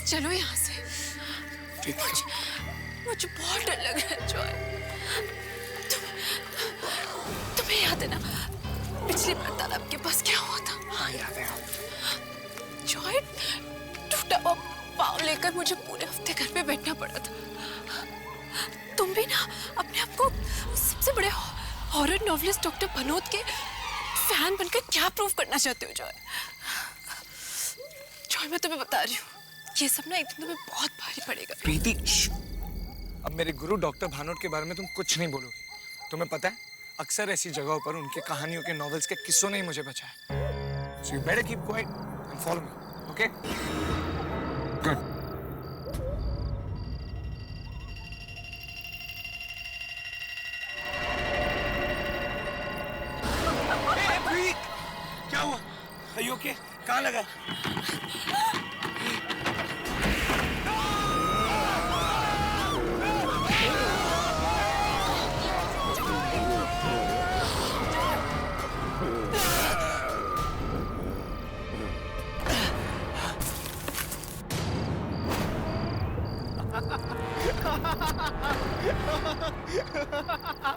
Please चलो यहाँ से। मुझे बहुत डर लग रहा है जॉय। तुम्हें याद है ना पिछली बार तालाब के पास क्या हुआ था? हाँ याद है। जॉय, टूटा हुआ पाँव लेकर मुझे पूरे हफ्ते घर पे बैठना पड़ा था। तुम भी ना अपने आप को सबसे बड़े हॉरर नॉवलिस्ट डॉक्टर भनोत के फैन बनकर क्या प्रूव करना चाहते हो जॉय? जॉय, मैं तुम्हें बता रही हूँ ये सब ना एक दिन तुम्हें बहुत भारी पड़ेगा। प्रीति, अब मेरे गुरु डॉक्टर भानोट के बारे में तुम कुछ नहीं बोलोगे। तुम्हें पता है अक्सर ऐसी जगहों पर उनके कहानियों के नॉवेल्स के किस्सों ने ही मुझे बचाया। So you better keep quiet and follow me, okay? Good. Hey, प्रीति, क्या हुआ? Are you okay? कहाँ लगा?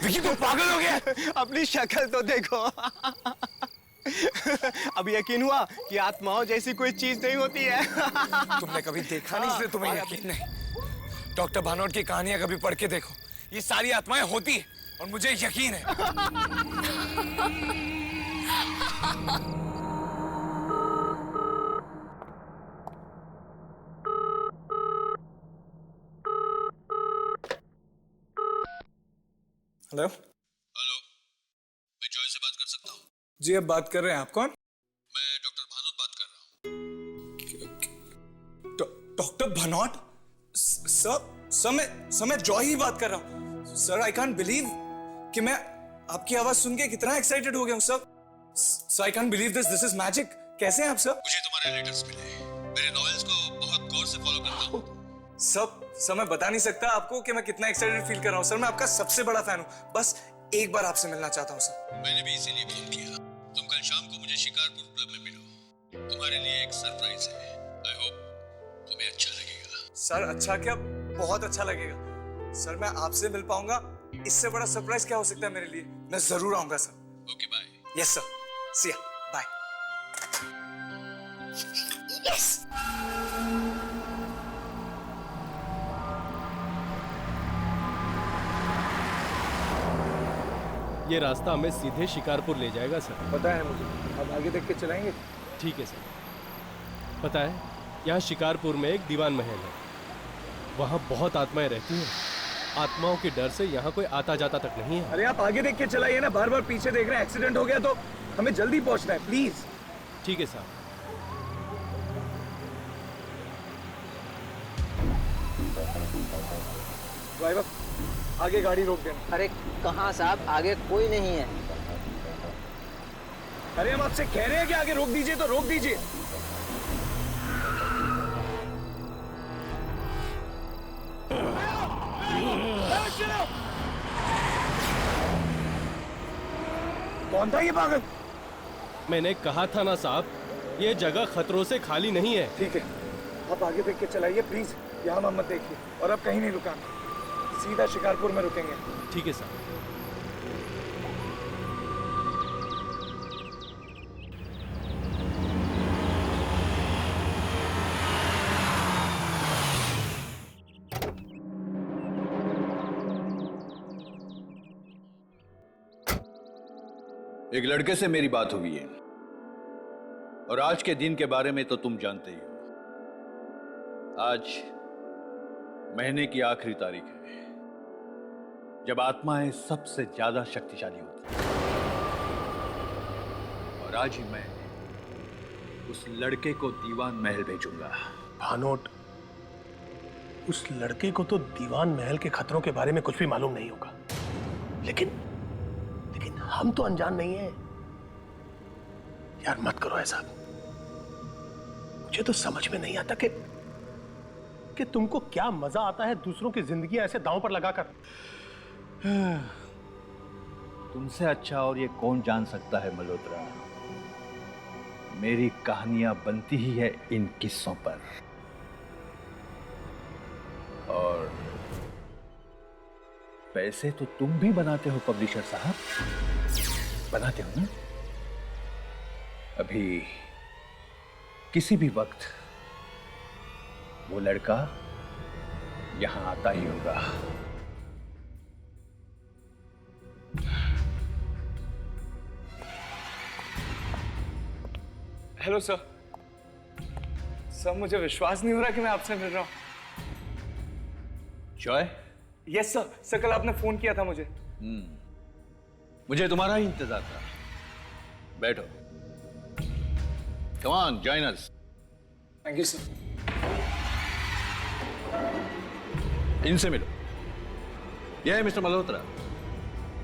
विकी, तुम पागल हो गया? अपनी शक्ल तो देखो। अब यकीन हुआ कि आत्माओं जैसी कोई चीज नहीं होती है। तुमने कभी देखा नहीं इसलिए तुम्हें यकीन नहीं। डॉक्टर भानोट की कहानियां कभी पढ़ के देखो, ये सारी आत्माएं होती है और मुझे यकीन है। हेलो हेलो, मैं जॉय से बात कर सकता हूँ? जी, अब बात कर रहे हैं। आप कौन? मैं डॉक्टर भानोट बात कर रहा हूँ। डॉक्टर भानोट? सर मैं जॉय ही बात कर रहा हूँ। सर, आई कांट बिलीव कि मैं आपकी आवाज सुन के कितना एक्साइटेड हो गया हूँ sir. I can't believe this is magic. कैसे हैं आप सर? मुझे तुम्हारे लेटर्स मिले। मेरे नॉवेल्स को बहुत गौर से फॉलो करता हूँ। सर मैं बता नहीं सकता आपको कि मैं कितना एक्साइटेड फील कर रहा हूँ। सर, मैं आपका सबसे बड़ा फैन हूँ। बस एक बार आपसे मिलना चाहता हूँ सर। मैंने भी इसीलिए फोन किया। तुम कल शाम को मुझे शिकारपुर क्लब में मिलो। तुम्हारे लिए एक सरप्राइज है। आई होप तुम्हें अच्छा लगेगा। सर, अच्छा क्या, बहुत अच्छा लगेगा। सर, मैं आपसे मिल पाऊंगा, इससे बड़ा सरप्राइज क्या हो सकता है मेरे लिए। मैं जरूर आऊंगा sir. Okay, bye. Yes sir, see ya, bye. Yes. ये रास्ता हमें सीधे शिकारपुर ले जाएगा सर। पता है मुझे। अब आगे देख के चलाएंगे। ठीक है सर। पता है यहाँ शिकारपुर में एक दीवान महल है। वहाँ बहुत आत्माएं रहती हैं। आत्माओं के डर से यहाँ कोई आता जाता तक नहीं है। अरे आप आगे देख के चलाइए ना, बार बार पीछे देख रहे हैं। एक्सीडेंट हो गया तो हमें जल्दी पहुंचना है, प्लीज। ठीक है साहब। ड्राइवर, आगे गाड़ी रोक देना। अरे कहाँ साहब, आगे कोई नहीं है। अरे हम आपसे कह रहे हैं कि आगे रोक दीजिए तो रोक दीजिए। कौन था ये पागल? मैंने कहा था ना साहब, ये जगह खतरों से खाली नहीं है। ठीक है, आप आगे देख के चलाइए प्लीज। यहाँ मत देखिए और अब कहीं नहीं रुकाना, सीधा शिकारपुर में रुकेंगे। ठीक है साहब। एक लड़के से मेरी बात हुई है और आज के दिन के बारे में तो तुम जानते ही हो। आज महीने की आखिरी तारीख है जब आत्माएं सबसे ज्यादा शक्तिशाली होती हैं। और आज ही मैं उस लड़के को दीवान महल भेजूंगा। भानोट, उस लड़के को तो दीवान महल के खतरों के बारे में कुछ भी मालूम नहीं होगा, लेकिन हम तो अनजान नहीं है। यार मत करो ऐसा। मुझे तो समझ में नहीं आता कि तुमको क्या मजा आता है दूसरों की जिंदगी ऐसे दांव पर लगाकर। तुमसे अच्छा और ये कौन जान सकता है मल्होत्रा। मेरी कहानियां बनती ही है इन किस्सों पर। पैसे तो तुम भी बनाते हो पब्लिशर साहब, बनाते हो ना? अभी किसी भी वक्त वो लड़का यहां आता ही होगा। Hello sir. सर मुझे विश्वास नहीं हो रहा कि मैं आपसे मिल रहा हूँ। Joy, yes sir. सर कल आपने फोन किया था मुझे। मुझे तुम्हारा ही इंतजार था। बैठो। Come on, join us. Thank you sir. इनसे मिलो। यह है मिस्टर मल्होत्रा,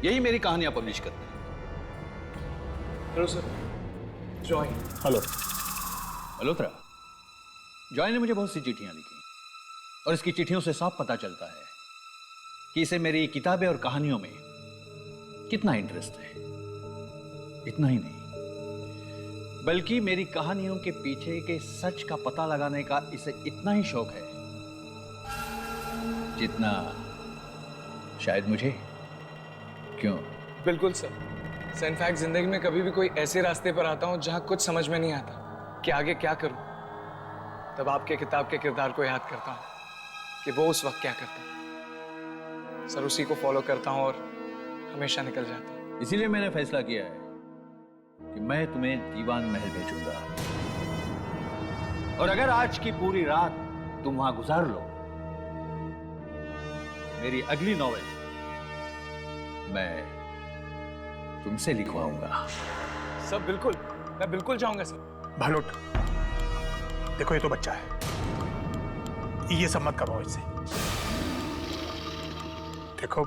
यही मेरी कहानियां पब्लिश करते हैं। Hello sir. Joy. Hello. Malhotra, Joy ने मुझे बहुत सी चिट्ठियां लिखी और इसकी चिट्ठियों से साफ पता चलता है कि इसे मेरी किताबें और कहानियों में कितना इंटरेस्ट है। इतना ही नहीं, बल्कि मेरी कहानियों के पीछे के सच का पता लगाने का इसे इतना ही शौक है जितना शायद मुझे। क्यों? बिल्कुल सर। सर इनफैक्ट जिंदगी में कभी भी कोई ऐसे रास्ते पर आता हूं जहां कुछ समझ में नहीं आता कि आगे क्या करूं, तब आपके किताब के किरदार को याद करता हूं कि वो उस वक्त क्या करता। सर उसी को फॉलो करता हूं और हमेशा निकल जाता हूं। इसीलिए मैंने फैसला किया है कि मैं तुम्हें दीवान महल भेजूंगा, और अगर आज की पूरी रात तुम वहां गुजार लो, मेरी अगली नॉवेल मैं तुमसे लिखवाऊंगा। सर बिल्कुल, मैं बिल्कुल जाऊंगा सर। भानुट, देखो ये तो बच्चा है, ये सब मत करवाओ इससे। देखो,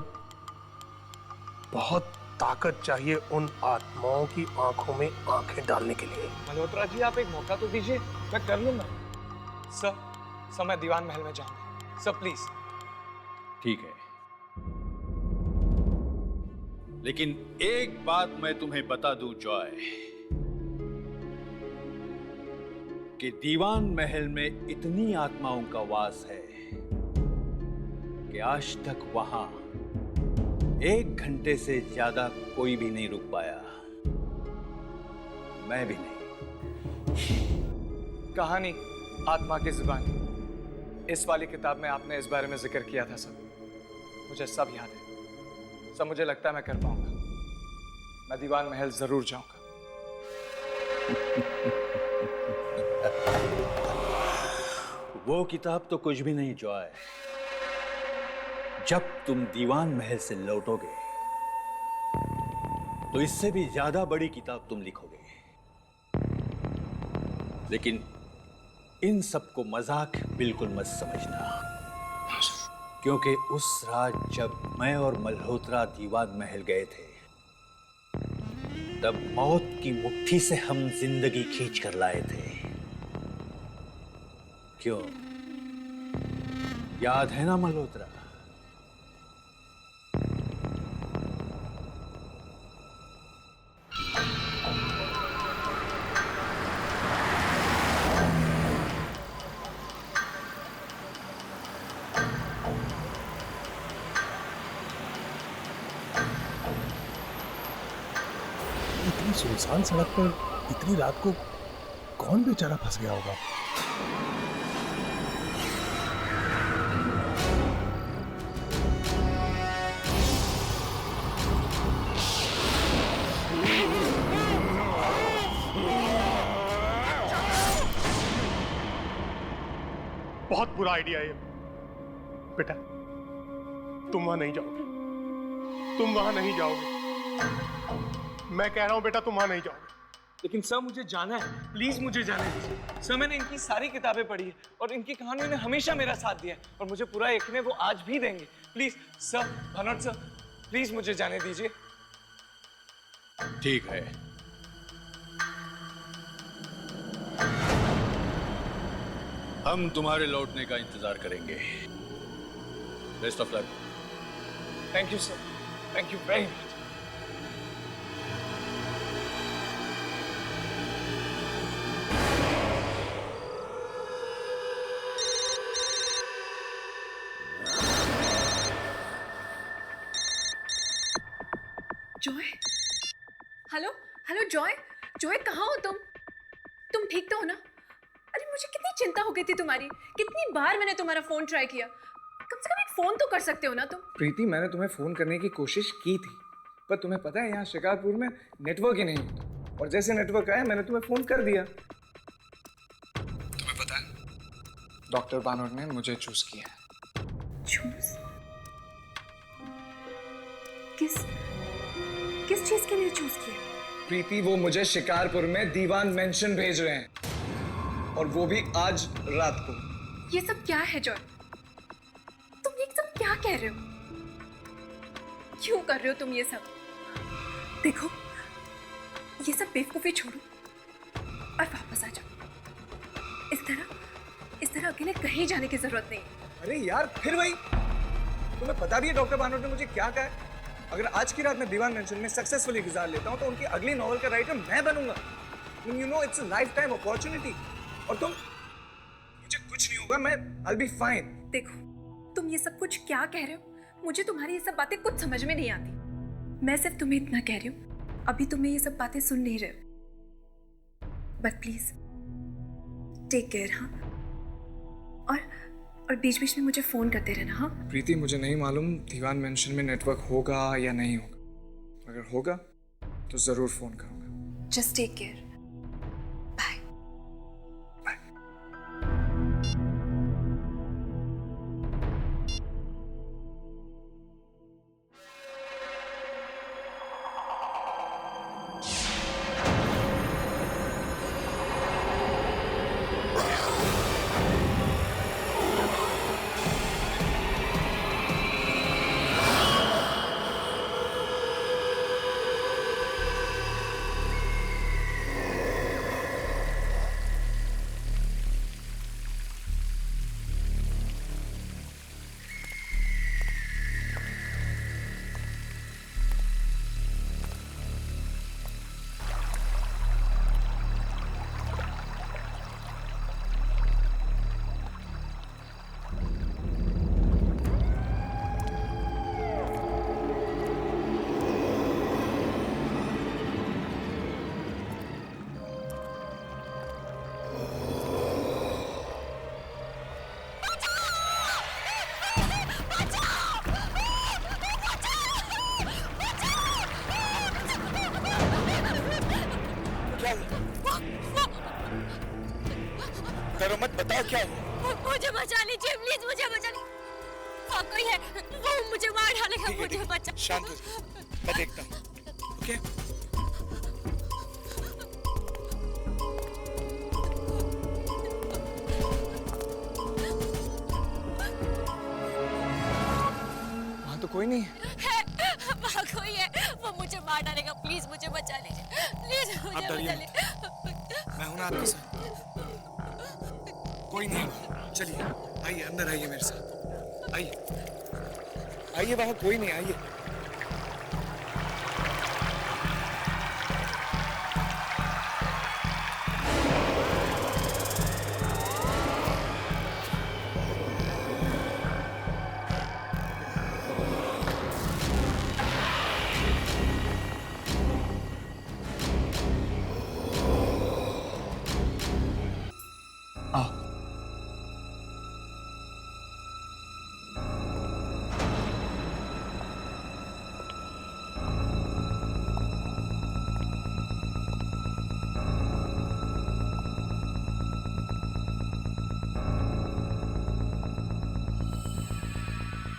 बहुत ताकत चाहिए उन आत्माओं की आंखों में आंखें डालने के लिए। मल्होत्रा जी आप एक मौका तो दीजिए, मैं कर लूंगा। सर मैं दीवान महल में जाऊंगा। Sir please. ठीक है, लेकिन एक बात मैं तुम्हें बता दूं जॉय, कि दीवान महल में इतनी आत्माओं का वास है कि आज तक वहां 1 घंटे से ज्यादा कोई भी नहीं रुक पाया। मैं भी नहीं। कहानी आत्मा की जुबानी, इस वाली किताब में आपने इस बारे में जिक्र किया था सर। मुझे सब याद है सर। मुझे लगता है मैं कर पाऊंगा। मैं दीवान महल जरूर जाऊंगा। वो किताब तो कुछ भी नहीं जॉय। जब तुम दीवान महल से लौटोगे तो इससे भी ज्यादा बड़ी किताब तुम लिखोगे। लेकिन इन सबको मजाक बिल्कुल मत समझना, क्योंकि उस रात जब मैं और मल्होत्रा दीवान महल गए थे, तब मौत की मुट्ठी से हम जिंदगी खींच कर लाए थे। क्यों, याद है ना मल्होत्रा? इतनी सुनसान सड़क पर इतनी रात को कौन बेचारा फंस गया होगा? बहुत बुरा आइडिया है ये। बेटा, तुम वहां नहीं जाओगे। तुम वहां नहीं जाओगे। मैं कह रहा हूं बेटा, तुम वहां नहीं जाओगे। लेकिन सर मुझे जाना है, प्लीज मुझे जाने दीजिए। सर मैंने इनकी सारी किताबें पढ़ी है और इनकी कहानियों ने हमेशा मेरा साथ दिया है और मुझे पूरा यकीन है वो आज भी देंगे। प्लीज सर, भानुट सर, प्लीज मुझे जाने दीजिए। ठीक है, हम तुम्हारे लौटने का इंतजार करेंगे। Best of luck. Thank you sir, thank you very much. Joy, hello hello Joy, Joy कहाँ हो तुम? तुम ठीक तो हो ना? अरे मुझे कितनी चिंता हो गई थी तुम्हारी, कितनी बार मैंने तुम्हारा फोन ट्राई किया। कम से कम एक फोन तो कर सकते हो ना तुम। प्रीति, मैंने तुम्हें फोन करने की कोशिश की थी, पर तुम्हें पता है यहाँ शिकारपुर में नेटवर्क ही नहीं होता, और जैसे नेटवर्क आया मैंने तुम्हें फोन कर दिया। तुम्हें पता है डॉक्टर बानोट ने मुझे चूज किया है। चूज? किस किस चीज के लिए चूज किया? प्रीति, वो मुझे शिकारपुर में दीवान मेंशन भेज रहे हैं, और वो भी आज रात को। ये सब क्या है जॉय? तुम ये सब क्या कह रहे हो? क्यों कर रहे हो तुम ये सब? देखो, ये सब बेवकूफी छोड़ो और वापस आ जाओ। इस तरह अकेले कहीं जाने की जरूरत नहीं है। अरे यार, फिर वही। तुम्हें पता भी है डॉक्टर बानोट ने मुझे क्या कहा है? अगर आज की रात में दीवान मेंशन में सक्सेसफुली गुजार लेता हूं तो उनकी अगली नॉवल का राइटर मैं बनूंगा। You know, it's a life time opportunity. और मुझे कुछ नहीं होगा, मैं I'll be fine। देखो, तुम ये सब कुछ क्या कह रहे हो? मुझे तुम्हारी ये सब बातें कुछ समझ में नहीं आती। मैं सिर्फ तुम्हें इतना कह रही हूँ, अभी तुम्हें ये सब बातें सुन नहीं रहे हो। But please take care. हाँ, और बीच बीच में मुझे फोन करते रहना। हाँ प्रीति, मुझे नहीं मालूम दीवान मेंशन में नेटवर्क होगा या नहीं होगा। अगर होगा तो जरूर फोन करूंगा। Just take care. Bye. Bye. डरो मत, बताओ क्या हुआ? मुझे बचा लीजिए प्लीज, मुझे बचा लीजिए। हाँ, कोई है, वो मुझे मार डालेगा। मुझे बचा। शांत हो जाओ, मैं देखता हूँ। ओके? वहाँ तो कोई नहीं है। वहाँ कोई है, वो मुझे मार डालेगा। प्लीज मुझे बचा लीजिए, प्लीज मुझे बचा लीजिए। मैं हूं ना आपके साथ। कोई नहीं है। चलिए आइए, अंदर आइए मेरे साथ। आइए आइए, वहां कोई नहीं, आइए। आओ।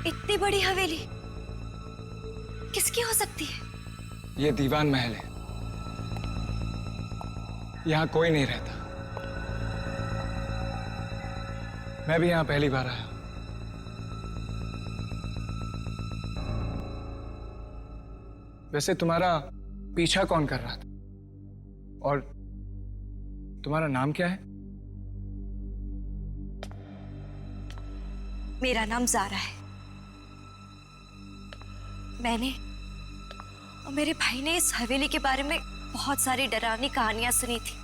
इतनी बड़ी हवेली किसकी हो सकती है? ये दीवान महल है, यहाँ कोई नहीं रहता। मैं भी यहाँ पहली बार आया। वैसे तुम्हारा पीछा कौन कर रहा था? और तुम्हारा नाम क्या है? मेरा नाम जारा है। मैंने और मेरे भाई ने इस हवेली के बारे में बहुत सारी डरावनी कहानियां सुनी थी,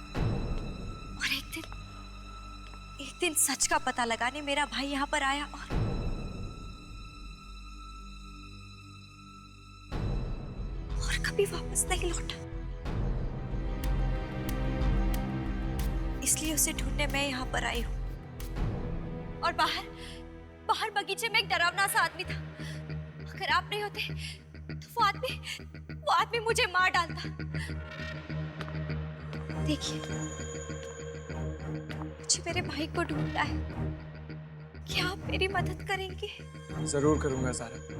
और एक दिन सच का पता लगाने मेरा भाई यहाँ पर आया, और कभी वापस नहीं लौटा, इसलिए उसे ढूंढने मैं यहाँ पर आई हूँ। और बाहर बाहर बगीचे में एक डरावना सा आदमी था। अगर आप नहीं होते तो वो आदमी मुझे मार डालता। देखिए, मुझे मेरे भाई को ढूंढना है। क्या आप मेरी मदद करेंगे? जरूर करूंगा ज़ारा।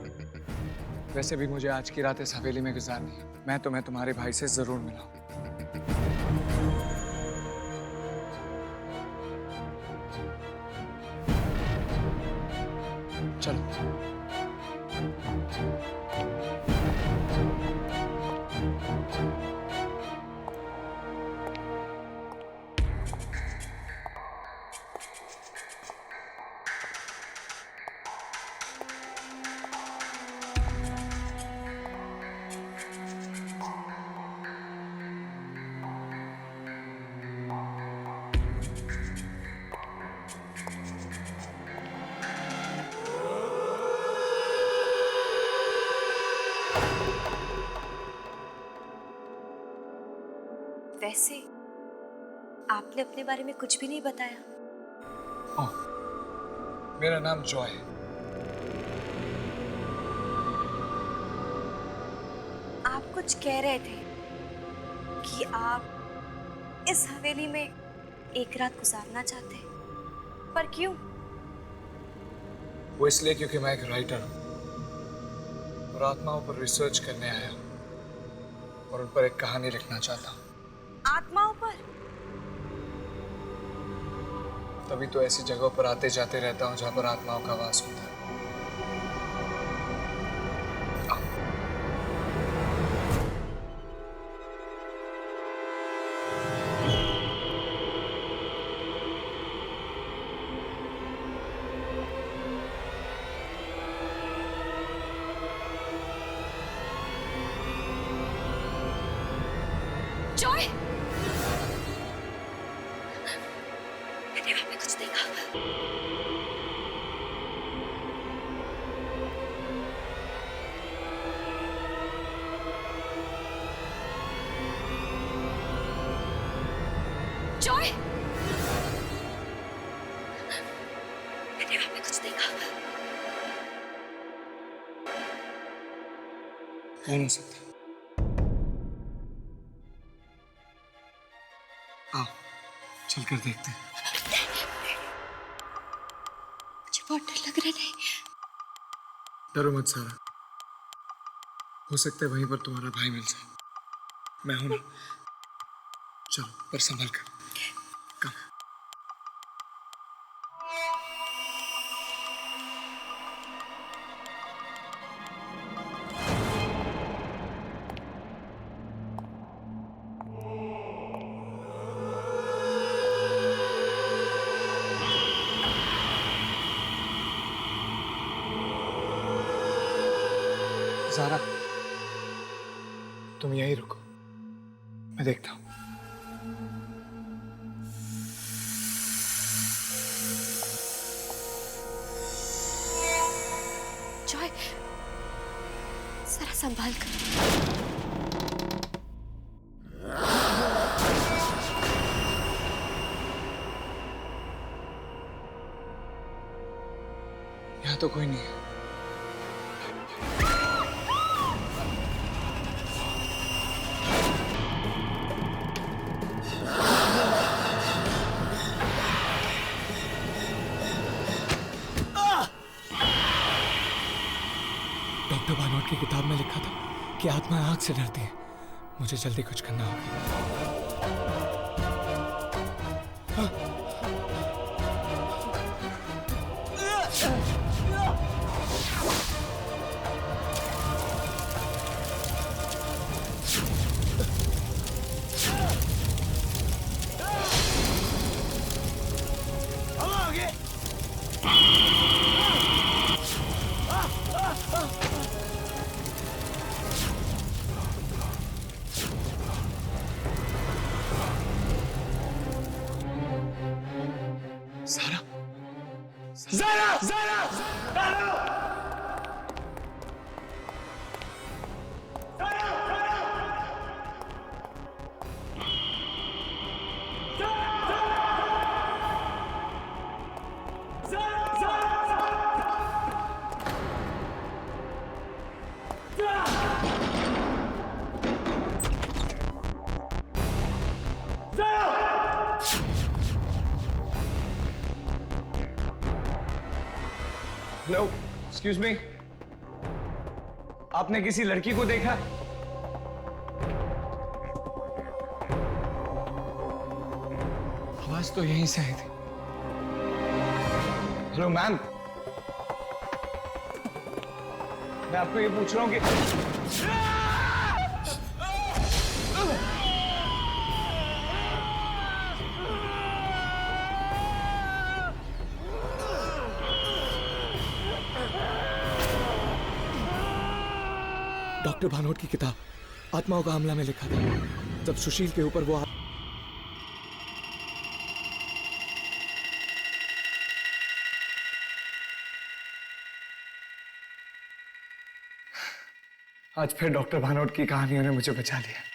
वैसे भी मुझे आज की रात इस हवेली में गुजारनी है। मैं तुम्हें तुम्हारे भाई से जरूर मिलाऊं। चलो। वैसे आपने अपने बारे में कुछ भी नहीं बताया। ओह, मेरा नाम जॉय है। आप कुछ कह रहे थे कि आप इस हवेली में एक रात गुजारना चाहते हैं, पर क्यों? वो इसलिए क्योंकि मैं एक राइटर हूँ और आत्माओं पर रिसर्च करने आया हूँ और उन पर एक कहानी लिखना चाहता हूँ। आत्माओं पर? तभी तो ऐसी जगहों पर आते जाते रहता हूँ जहाँ पर आत्माओं का वास होता है। जॉय, मैंने वहां पे कुछ देखा। जॉय, मैंने वहां पे कुछ देखा। कौन हो सकता है? आओ, चलकर देखते हैं। मुझे बहुत डर लग रहा है। डरो मत सारा, हो सकता है वहीं पर तुम्हारा भाई मिल जाए। मैं हूं ना। चलो, पर संभल कर। कम। ज़ारा, तुम यहीं रुको, मैं देखता हूँ। जॉय, जरा संभाल कर। यहाँ तो कोई नहीं है। डॉक्टर भानोट की किताब में लिखा था कि आत्माएं आग से डरती हैं। मुझे जल्दी कुछ करना होगा। Zara, Zara, Zara, Zara, Zara, hello, excuse me, आपने किसी लड़की को देखा? आवाज तो यहीं से आई थी। हेलो मैम, मैं आपको ये पूछ रहा हूँ कि डॉक्टर भानोट की किताब आत्माओं का हमला में लिखा था, जब सुशील के ऊपर वो आज फिर डॉक्टर भानोट की कहानियों ने मुझे बचा लिया।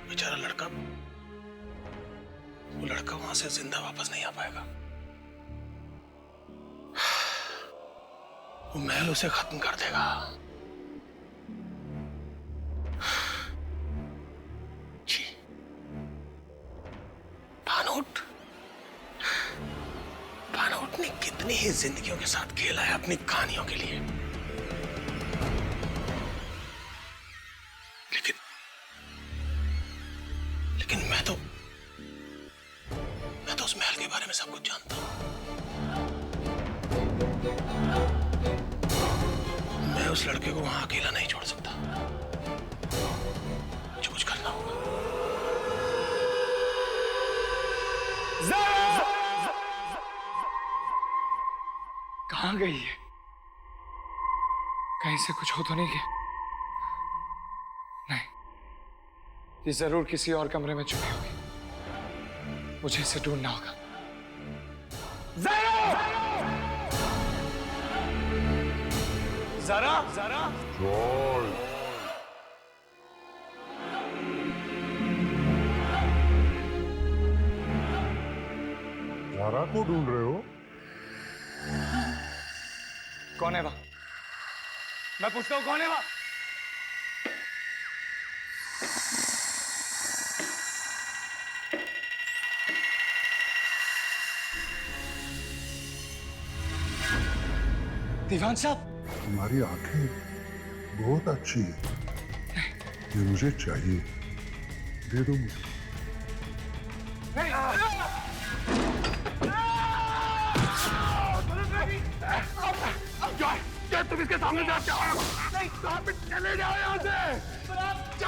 बेचारा लड़का, वो लड़का वहां से जिंदा वापस नहीं आ पाएगा। वो महल उसे खत्म कर देगा। जी, भानोट ने कितनी ही जिंदगियों के साथ खेला है अपनी कहानियों के लिए, लेकिन मैं तो उस महल के बारे में सब कुछ जानता हूं। मैं उस लड़के को वहां अकेला नहीं छोड़ सकता, मुझे कुछ करना होगा। कहां गई है? कहीं से कुछ हो तो नहीं गया? नहीं, ये जरूर किसी और कमरे में छुपी होगी। मुझे इसे ढूंढना होगा। ज़रा, ज़रा, ज़ारा को ढूंढ रहे हो? कौन है वह? मैं पूछता हूं, कौन है वह? दीवान साहब, तुम्हारी आंखें बहुत अच्छी है, ये मुझे चाहिए, दे दो मुझे। क्या तुम इसके सामने जाते हो? नहीं, कहां पे चले जाओ यहां से? जाओ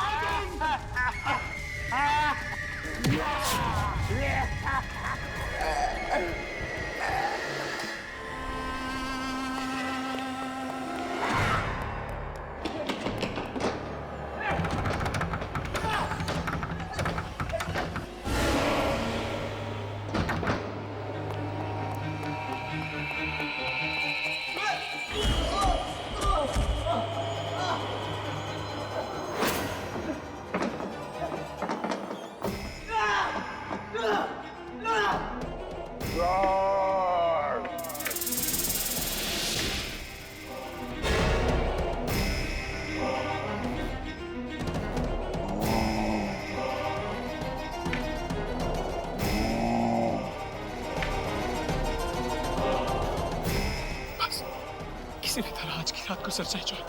किसी भी तरह आज की रात को सरसाई जाए।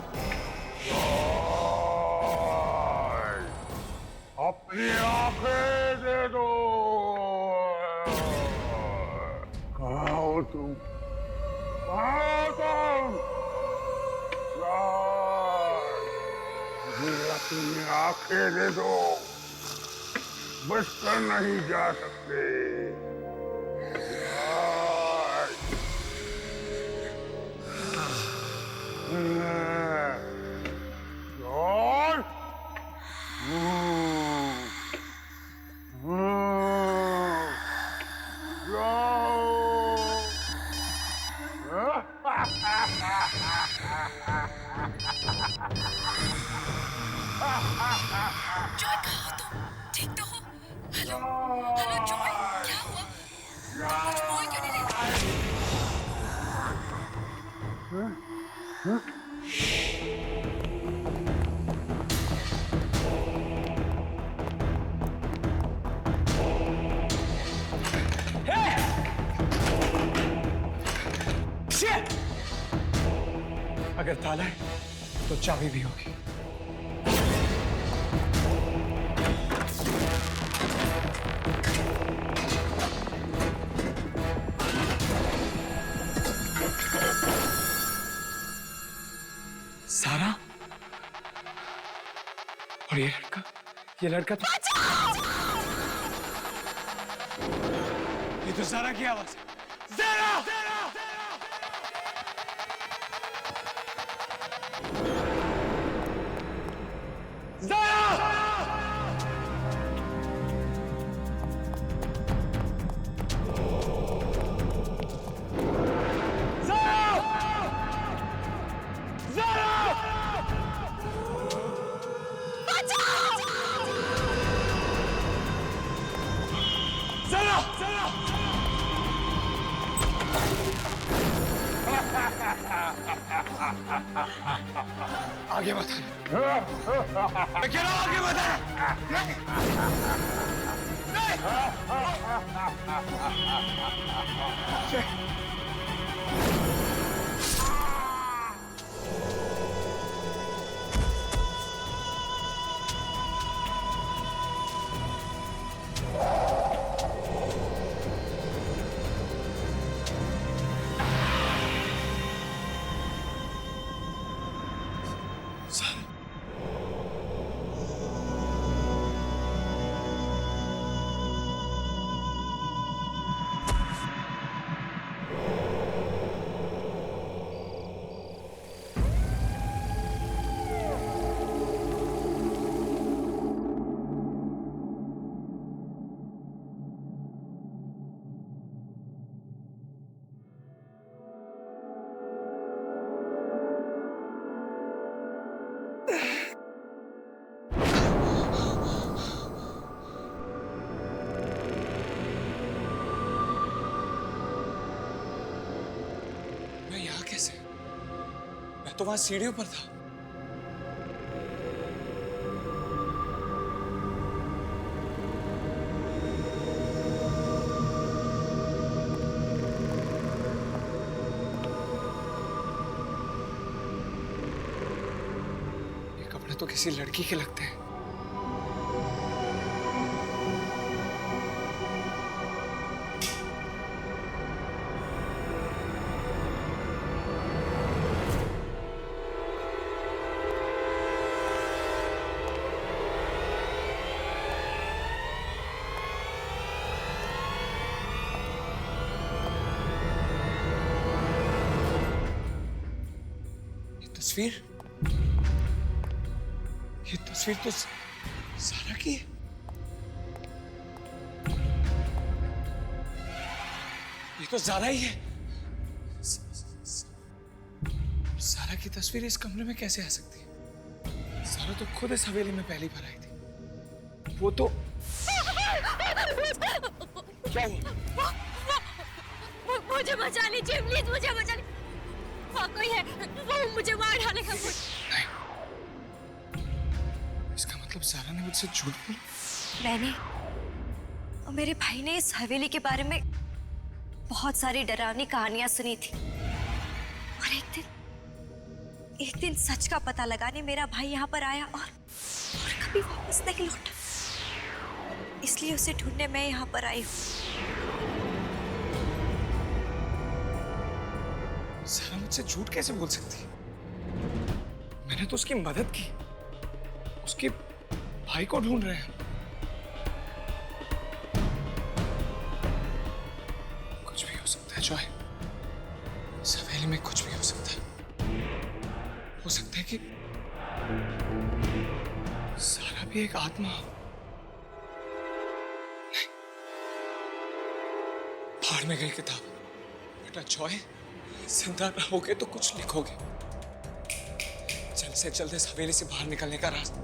अपनी आंखें दो। कहाँ हो तुम? कहाँ हो तुम? मुझे अपनी आंखें दे दो, बच कर नहीं जा सकते। जॉय कहाँ हो तुम? ठीक तो हो? हेलो हेलो जॉय, क्या हुआ? तुम कुछ बोल क्यों नहीं रही? अगर ताला है तो चाबी भी होगी। सारा और ये लड़का तो ये तो सारा की आवाज है। ज़ारा! आगे मत मैं कह रहा हूं आगे मत मैं तो वहां सीढ़ियों पर था। ये कपड़े तो किसी लड़की के लगते हैं। ये तस्वीर तो सारा की है। ये तो ज़ारा ही है। सारा की तस्वीर इस कमरे में कैसे आ सकती है? सारा तो खुद इस हवेली में पहली बार आई थी। वो तो क्या हुआ? मुझे बचा लीजिए प्लीज, मुझे बचा लीजिए। वहाँ कोई है, वो मुझे मार डालेगा। नहीं, इसका मतलब ज़ारा ने मुझसे झूठ बोला। मैंने और मेरे भाई ने इस हवेली के बारे में बहुत सारी डरावनी कहानियां सुनी थी और एक दिन सच का पता लगाने मेरा भाई यहाँ पर आया और कभी वापस नहीं लौटा। इसलिए उसे ढूंढने मैं यहाँ पर आई हूँ। सारा मुझसे झूठ कैसे बोल सकती है? मैंने तो उसकी मदद की, उसके भाई को ढूंढ रहे हैं। कुछ भी हो सकता है जॉय, इस हवेली में कुछ भी हो सकता है। हो सकता है कि सारा भी एक आत्मा हो। नहीं, फाड़ में गई किताब। बेटा जॉय, जिंदा रहोगे तो कुछ लिखोगे। जल्द से जल्द इस हवेली से बाहर निकलने का रास्ता।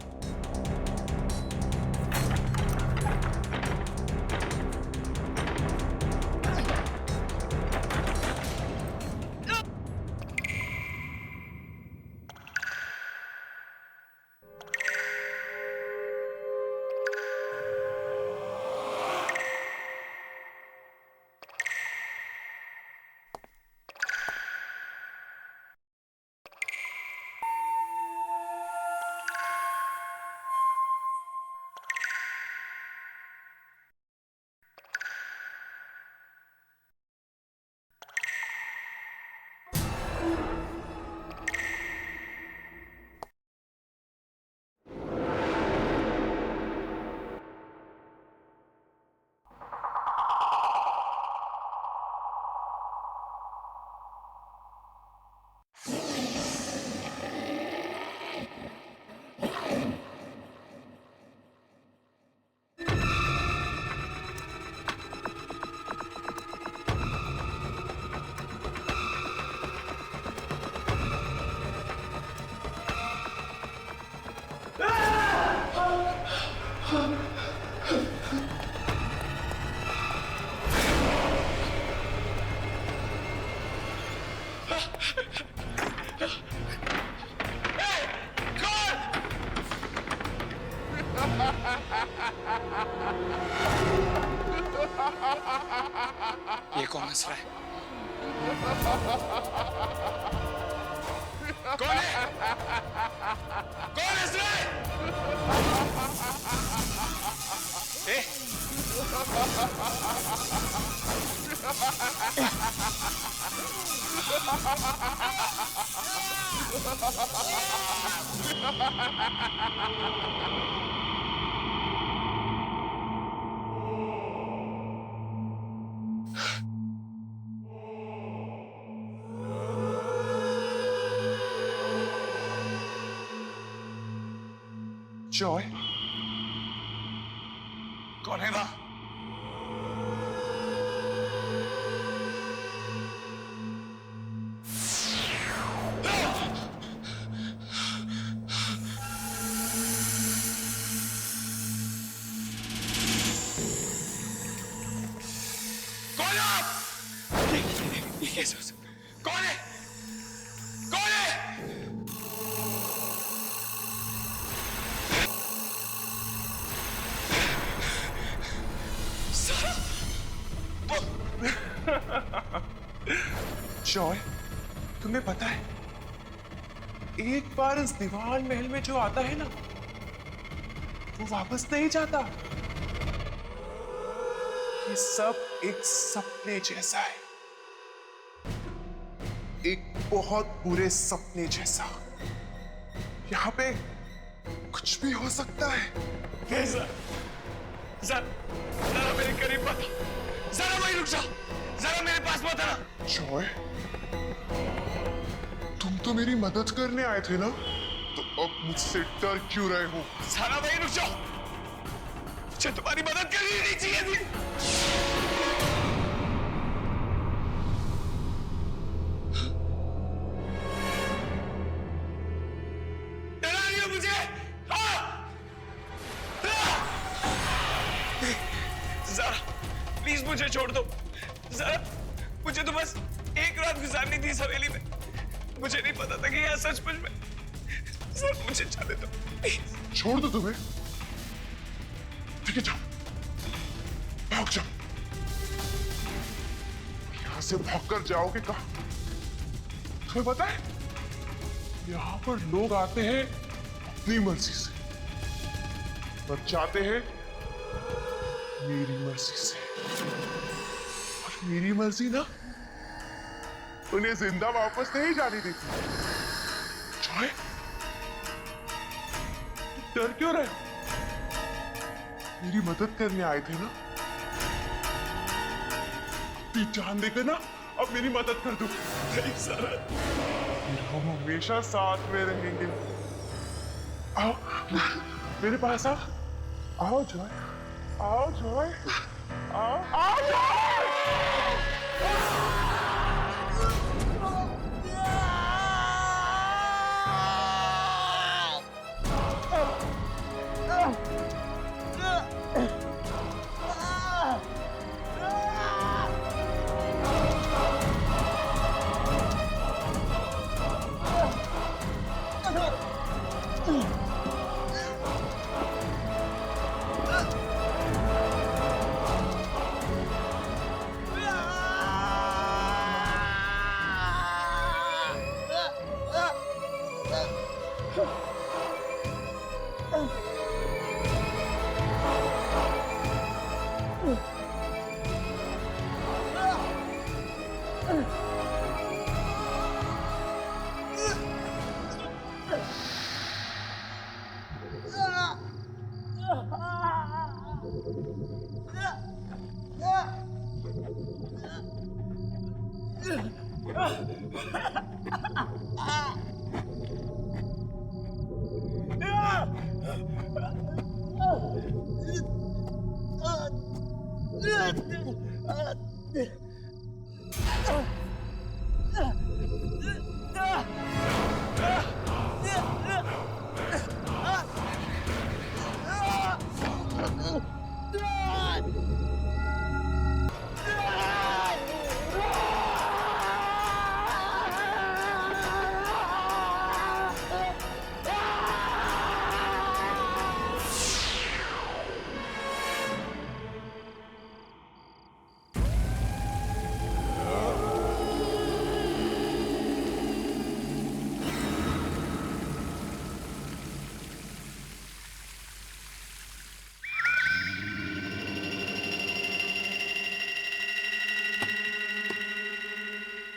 ये कौन हंस रहा है? कौन है? कौन हंस रहा है? ए? जॉय, कौन है वहां? कौन है आप? ये कैसे हो सकता है? कौन है? कौन है? जॉय, तुम्हें पता है, एक बार इस दीवान महल में जो आता है ना, वो वापस नहीं जाता। ये सब एक सपने जैसा है, एक बहुत बुरे सपने जैसा। यहाँ पे कुछ भी हो सकता है। जरा मेरे करीब मत, जरा वहीं रुक जाओ, जरा मेरे पास मत आना। जॉय, तुम तो मेरी मदद करने आए थे ना, तो अब मुझसे डर क्यों रहे हो? जरा वहीं रुक जाओ, मुझे तुम्हारी मदद करनी नहीं चाहिए थी। डरा रही हो मुझे? जरा प्लीज मुझे छोड़ दो, जरा मुझे तो बस एक रात गुजारनी थी इस हवेली में। मुझे नहीं पता था कि यह सचमुच में। सर मुझे जाने दो, छोड़ दो तुम्हें? ठीक है, जाओ, भाग जाओ। यहां से भागकर जाओगे कहां? तुम्हें पता है, यहां पर लोग आते हैं अपनी मर्जी से, और जाते हैं मेरी मर्जी से, और मेरी मर्जी ना उन्हें जिंदा वापस नहीं जाने देती। जॉय, डर क्यों रहे हो? मेरी मदद करने आए थे ना, अपनी जान देकर ना अब मेरी मदद कर दो। नहीं सर, हम हमेशा साथ में रहेंगे। आओ मेरे पास आओ, आओ जॉय, आओ जॉय, आओ आओ जॉय।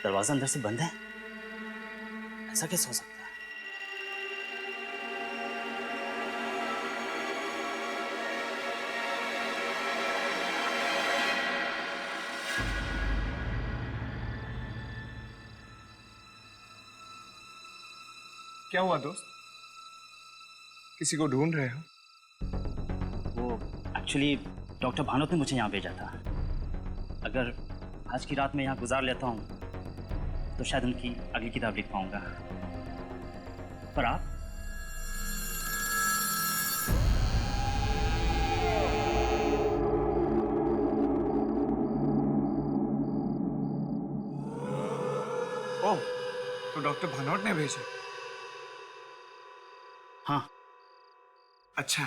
दरवाजा अंदर से बंद है, ऐसा कैसे हो सकता है? क्या हुआ दोस्त? किसी को ढूंढ रहे हो? वो एक्चुअली डॉक्टर भानोत ने मुझे यहाँ भेजा था। अगर आज की रात में यहाँ गुजार लेता हूँ तो शायद उनकी अगली किताब लिख पाऊंगा। पर आप? ओह, तो डॉक्टर भानोट ने भेजा? हाँ। अच्छा,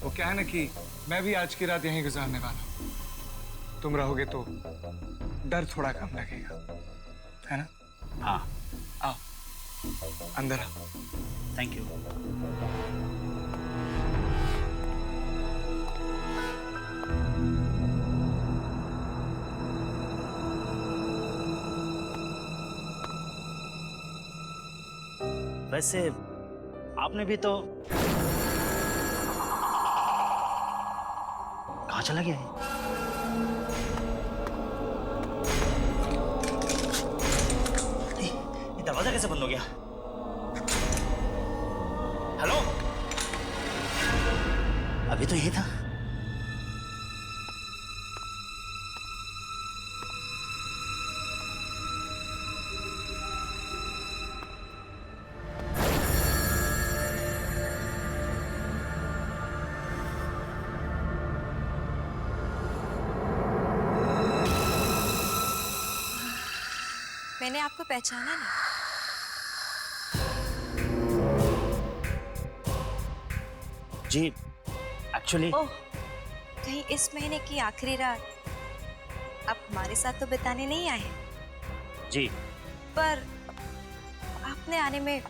वो क्या है ना कि मैं भी आज की रात यहीं गुजारने वाला हूँ। तुम रहोगे तो डर थोड़ा कम लगेगा, है ना? हाँ। आओ, अंदर आओ। Thank you. वैसे आपने भी तो कहाँ चला गया है? दरवाजा कैसे बंद हो गया? हेलो, अभी तो यही था। मैंने आपको पहचाना नहीं। जी, एक्चुअली ओह, कहीं इस महीने की आखिरी रात आप हमारे साथ तो बिताने नहीं आए? जी, पर आपने आने में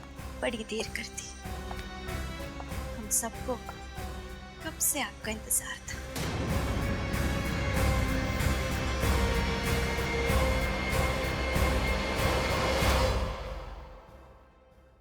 बड़ी देर कर दी। हम सबको कब से आपका इंतजार था।